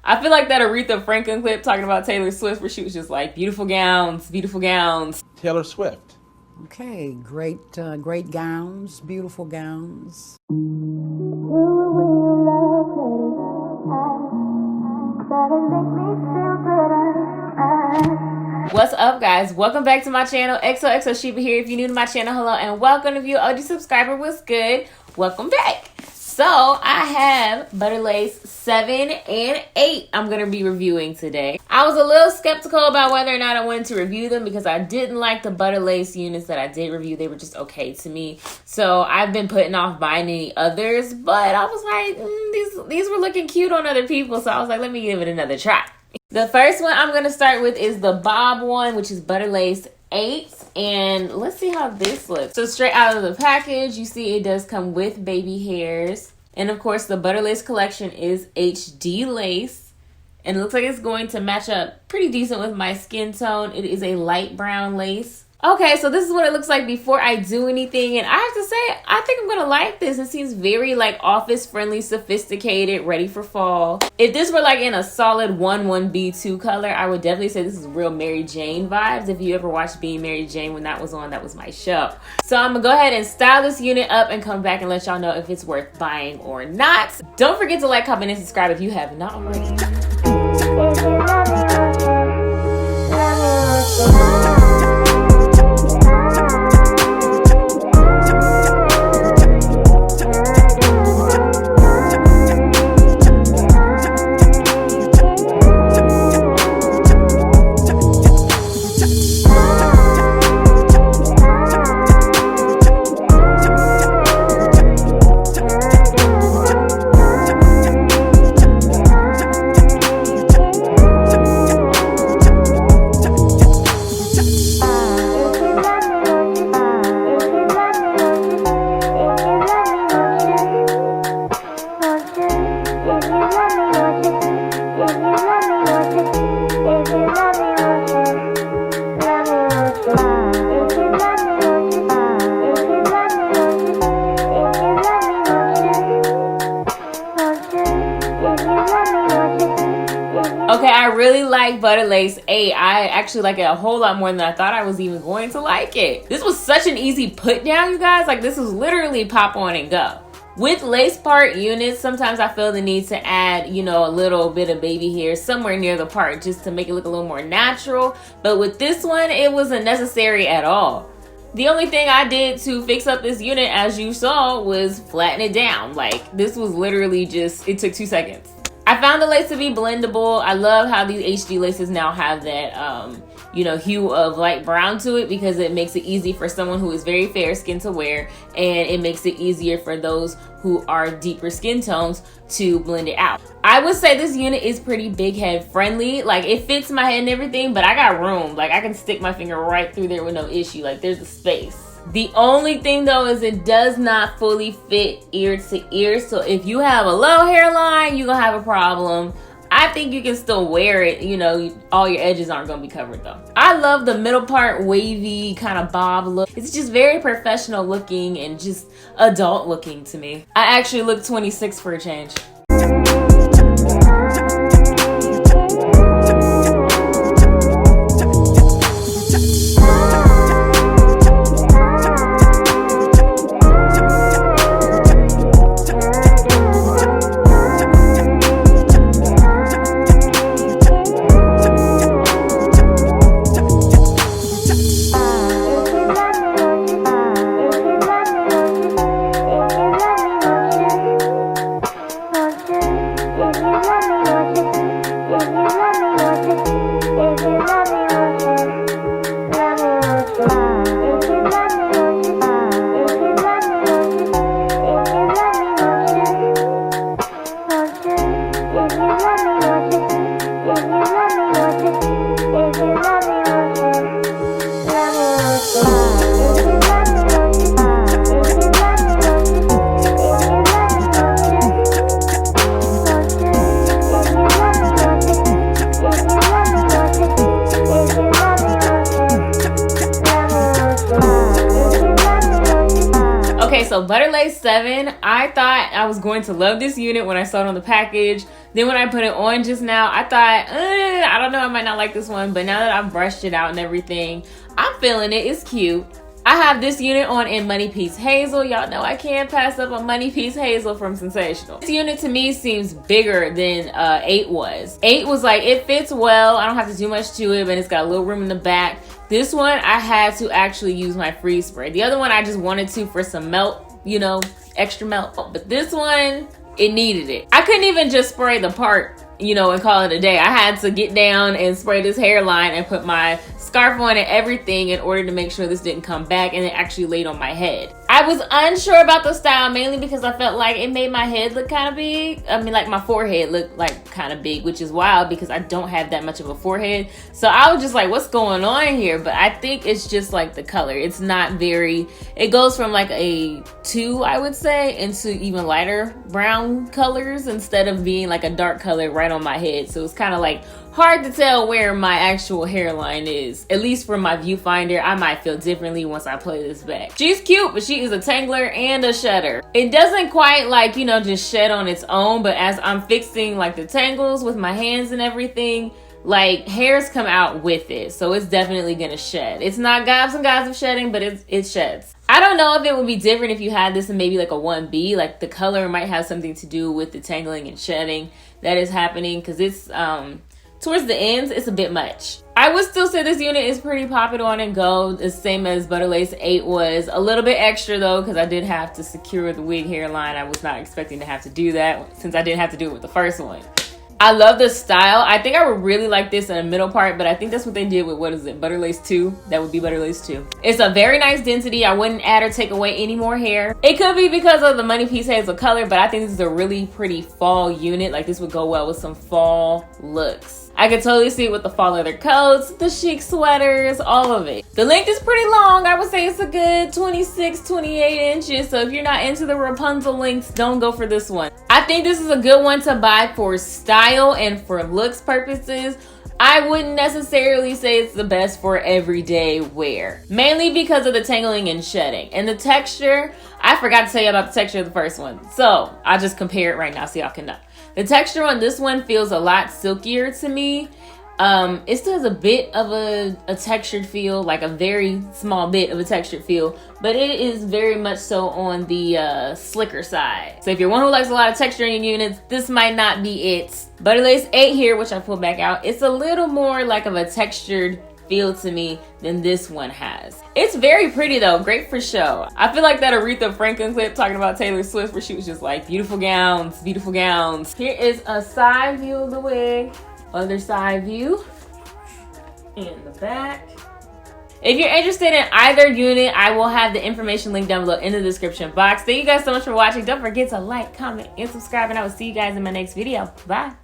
I feel like that Aretha Franklin clip talking about Taylor Swift where she was just like, beautiful gowns, beautiful gowns. Taylor Swift. Okay, great gowns, beautiful gowns. What's up, guys? Welcome back to my channel. XOXO Sheba here. If you're new to my channel, hello and welcome. If you're an OG subscriber, what's good? Welcome back. So I have Butta Lace 7 and 8 I'm going to be reviewing today. I was a little skeptical about whether or not I wanted to review them because I didn't like the Butta Lace units that I did review. They were just okay to me. So I've been putting off buying any others, but I was like, these were looking cute on other people. So I was like, let me give it another try. The first one I'm going to start with is the Bob one, which is Butta Lace 8. And let's see how this looks. So straight out of the package, you see it does come with baby hairs. And of course, the Butta Lace collection is HD lace. And it looks like it's going to match up pretty decent with my skin tone. It is a light brown lace. Okay, so this is what it looks like before I do anything. And I have to say, I think I'm going to like this. It seems very like office friendly, sophisticated, ready for fall. If this were like in a solid 1B2 color, I would definitely say this is real Mary Jane vibes. If you ever watched Being Mary Jane when that was on, that was my show. So I'm going to go ahead and style this unit up and come back and let y'all know if it's worth buying or not. Don't forget to like, comment, and subscribe if you have not already. Okay, I really like Butta Lace 8. I actually like it a whole lot more than I thought I was even going to like it. This was such an easy put down, you guys. Like, this was literally pop on and go. With lace part units, sometimes I feel the need to add, you know, a little bit of baby hair somewhere near the part just to make it look a little more natural. But with this one, it wasn't necessary at all. The only thing I did to fix up this unit, as you saw, was flatten it down. Like, this was literally just, it took 2 seconds. I found the lace to be blendable. I love how these HD laces now have that, you know, hue of light brown to it because it makes it easy for someone who is very fair skin to wear, and it makes it easier for those who are deeper skin tones to blend it out. I would say this unit is pretty big head friendly. Like, it fits my head and everything, but I got room. Like, I can stick my finger right through there with no issue. Like, there's a space. The only thing though is it does not fully fit ear to ear. So if you have a low hairline, you're gonna have a problem. I think you can still wear it, you know, all your edges aren't gonna be covered though. I love the middle part wavy kind of bob look. It's just very professional looking and just adult looking to me. I actually look 26 for a change. So Butta Lace 7, I thought I was going to love this unit when I saw it on the package. Then when I put it on just now, I thought, I don't know, I might not like this one. But now that I've brushed it out and everything, I'm feeling it. It's cute. I have this unit on in Money Piece Hazel. Y'all know I can't pass up a Money Piece Hazel from Sensational. This unit to me seems bigger than 8 was. 8 was like, it fits well. I don't have to do much to it, but it's got a little room in the back. This one, I had to actually use my freeze spray. The other one, I just wanted to for some melt, you know, extra melt. But this one, it needed it. I couldn't even just spray the part, you know, and call it a day. I had to get down and spray this hairline and put my scarf on and everything in order to make sure this didn't come back and it actually laid on my head. I was unsure about the style mainly because I felt like it made my head look kind of big. I mean, like my forehead looked like kind of big, which is wild because I don't have that much of a forehead. So I was just like, what's going on here? But I think it's just like the color. It's not very, it goes from like a 2, I would say, into even lighter brown colors instead of being like a dark color right on my head. So it's kind of like hard to tell where my actual hairline is. At least from my viewfinder, I might feel differently once I play this back. She's cute, but she is a tangler and a shedder. It doesn't quite like, you know, just shed on its own, but as I'm fixing like the tangles with my hands and everything, like hairs come out with it. So it's definitely gonna shed. It's not gobs and gobs of shedding, but it sheds. I don't know if it would be different if you had this in maybe like a 1B. Like the color might have something to do with the tangling and shedding that is happening because it's towards the ends, it's a bit much. I would still say this unit is pretty pop it on and go, the same as Butta Lace 8 was. A little bit extra though, because I did have to secure the wig hairline. I was not expecting to have to do that since I didn't have to do it with the first one. I love the style. I think I would really like this in the middle part, but I think that's what they did with, what is it, Butta Lace 2? That would be Butta Lace 2. It's a very nice density. I wouldn't add or take away any more hair. It could be because of the Money Piece Hazel color, but I think this is a really pretty fall unit. Like this would go well with some fall looks. I could totally see it with the fall leather coats, the chic sweaters, all of it. The length is pretty long. I would say it's a good 26, 28 inches. So if you're not into the Rapunzel lengths, don't go for this one. I think this is a good one to buy for style and for looks purposes. I wouldn't necessarily say it's the best for everyday wear, mainly because of the tangling and shedding. And the texture, I forgot to tell you about the texture of the first one. So I'll just compare it right now so y'all can know. The texture on this one feels a lot silkier to me. It still has a bit of a textured feel, like a very small bit of a textured feel, but it is very much so on the slicker side. So if you're one who likes a lot of texture in your units, this might not be it. Butta Lace 8 here, which I pulled back out, it's a little more like of a textured feel to me than this one has. It's very pretty though, great for show. I feel like that Aretha Franklin clip talking about Taylor Swift where she was just like, beautiful gowns, beautiful gowns. Here is a side view of the wig, other side view, in the back. If you're interested in either unit, I will have the information linked down below in the description box. Thank you guys so much for watching. Don't forget to like, comment, and subscribe, and I will see you guys in my next video. Bye.